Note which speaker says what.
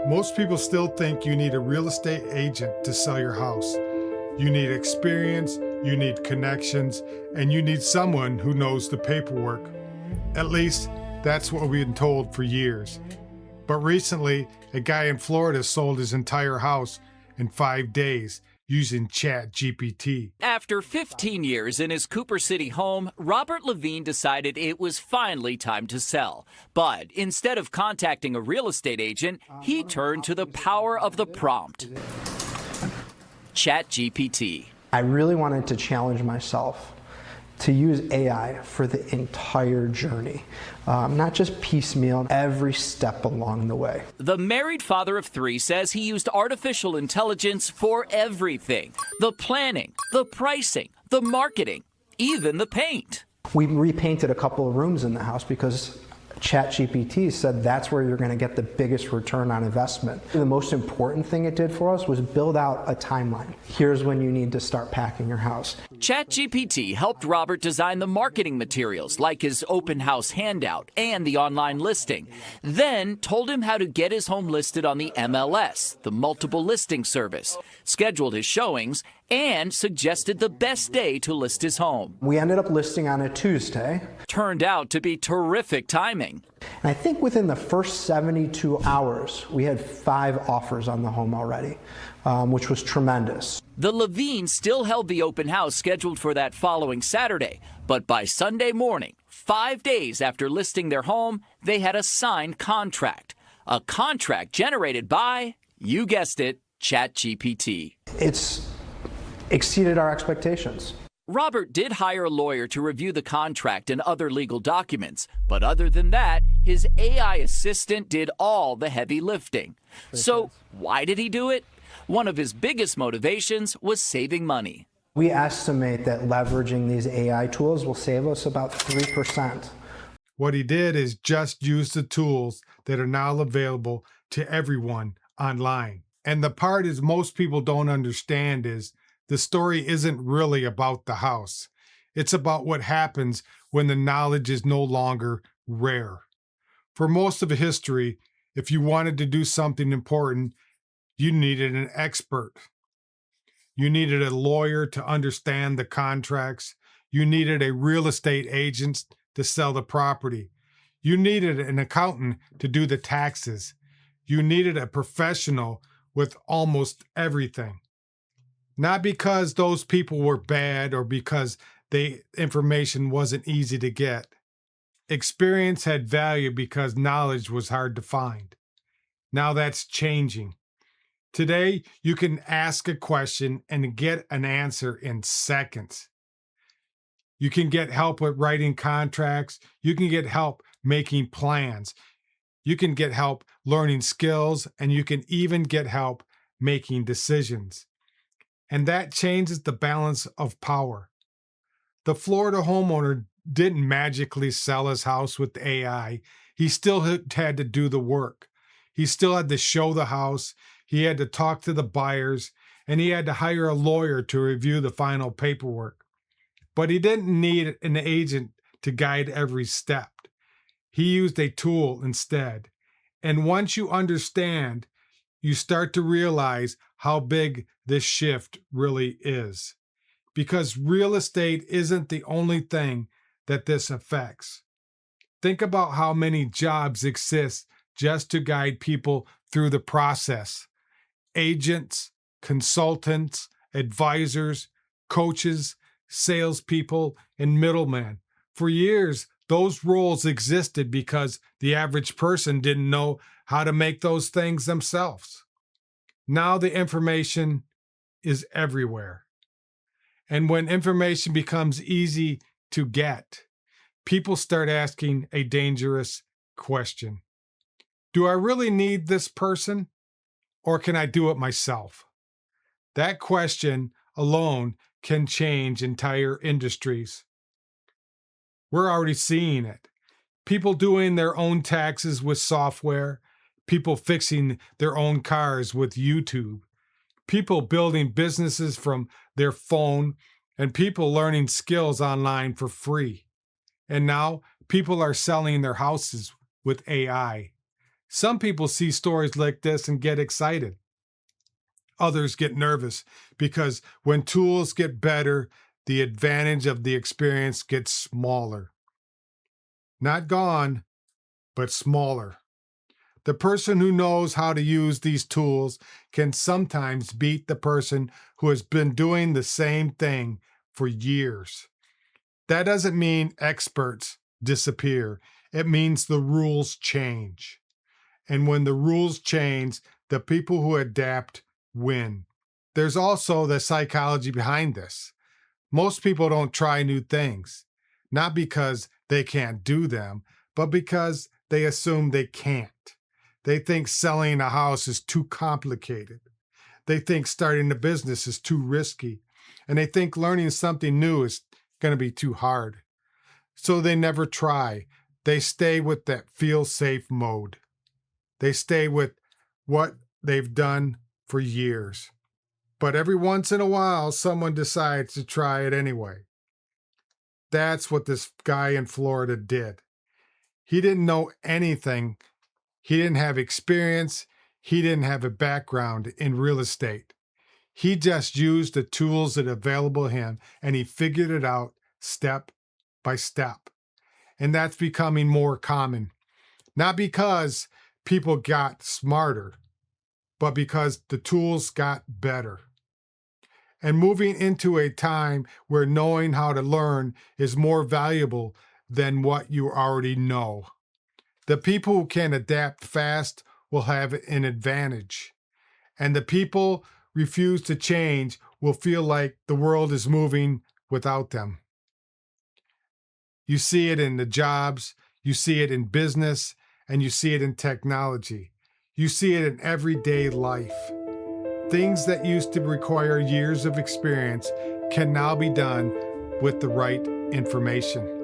Speaker 1: Most people still think you need a real estate agent to sell your house. You need experience, you need connections, and you need someone who knows the paperwork. At least, that's what we've been told for years. But recently, a guy in Florida sold his entire house in 5 days using ChatGPT.
Speaker 2: After 15 years in his Cooper City home, Robert Levine decided it was finally time to sell. But instead of contacting a real estate agent, he turned to the power of the prompt. ChatGPT.
Speaker 3: I really wanted to challenge myself to use AI for the entire journey, not just piecemeal, every step along the way.
Speaker 2: The married father of 3 says he used artificial intelligence for everything: the planning, the pricing, the marketing, even the paint.
Speaker 3: We repainted a couple of rooms in the house because ChatGPT said that's where you're going to get the biggest return on investment. The most important thing it did for us was build out a timeline. Here's when you need to start packing your house.
Speaker 2: ChatGPT helped Robert design the marketing materials like his open house handout and the online listing, then told him how to get his home listed on the MLS, the multiple listing service, scheduled his showings, and suggested the best day to list his home.
Speaker 3: We ended up listing on a Tuesday.
Speaker 2: Turned out to be terrific timing.
Speaker 3: And I think within the first 72 hours, we had 5 offers on the home already, which was tremendous.
Speaker 2: The Levines still held the open house scheduled for that following Saturday, but by Sunday morning, 5 days after listing their home, they had a signed contract. A contract generated by, you guessed it, ChatGPT.
Speaker 3: It's exceeded our expectations.
Speaker 2: Robert did hire a lawyer to review the contract and other legal documents, but other than that, his AI assistant did all the heavy lifting. So why did he do it? One of his biggest motivations was saving money.
Speaker 3: We estimate that leveraging these AI tools will save us about 3%.
Speaker 1: What he did is just use the tools that are now available to everyone online. And the part is most people don't understand is the story isn't really about the house. It's about what happens when the knowledge is no longer rare. For most of history, if you wanted to do something important, you needed an expert. You needed a lawyer to understand the contracts. You needed a real estate agent to sell the property. You needed an accountant to do the taxes. You needed a professional with almost everything. Not because those people were bad or because the information wasn't easy to get. Experience had value because knowledge was hard to find. Now that's changing. Today, you can ask a question and get an answer in seconds. You can get help with writing contracts. You can get help making plans. You can get help learning skills, and you can even get help making decisions. And that changes the balance of power. The Florida homeowner didn't magically sell his house with AI. He still had to do the work. He still had to show the house. He had to talk to the buyers, and he had to hire a lawyer to review the final paperwork. But he didn't need an agent to guide every step. He used a tool instead. And once you understand, you start to realize how big this shift really is. Because real estate isn't the only thing that this affects. Think about how many jobs exist just to guide people through the process. Agents, consultants, advisors, coaches, salespeople, and middlemen. For years, those roles existed because the average person didn't know how to make those things themselves. Now the information is everywhere. And when information becomes easy to get, people start asking a dangerous question. Do I really need this person, or can I do it myself? That question alone can change entire industries. We're already seeing it. People doing their own taxes with software, people fixing their own cars with YouTube, people building businesses from their phone, and people learning skills online for free. And now people are selling their houses with AI. Some people see stories like this and get excited. Others get nervous because when tools get better, the advantage of the experience gets smaller. Not gone, but smaller. The person who knows how to use these tools can sometimes beat the person who has been doing the same thing for years. That doesn't mean experts disappear. It means the rules change. And when the rules change, the people who adapt win. There's also the psychology behind this. Most people don't try new things, not because they can't do them, but because they assume they can't. They think selling a house is too complicated. They think starting a business is too risky. And they think learning something new is going to be too hard. So they never try. They stay with that feel safe mode. They stay with what they've done for years. But every once in a while, someone decides to try it anyway. That's what this guy in Florida did. He didn't know anything. He didn't have experience. He didn't have a background in real estate. He just used the tools that are available to him, and he figured it out step by step. And that's becoming more common. Not because people got smarter, but because the tools got better. And moving into a time where knowing how to learn is more valuable than what you already know. The people who can adapt fast will have an advantage. And the people refuse to change will feel like the world is moving without them. You see it in the jobs, you see it in business, and you see it in technology. You see it in everyday life. Things that used to require years of experience can now be done with the right information.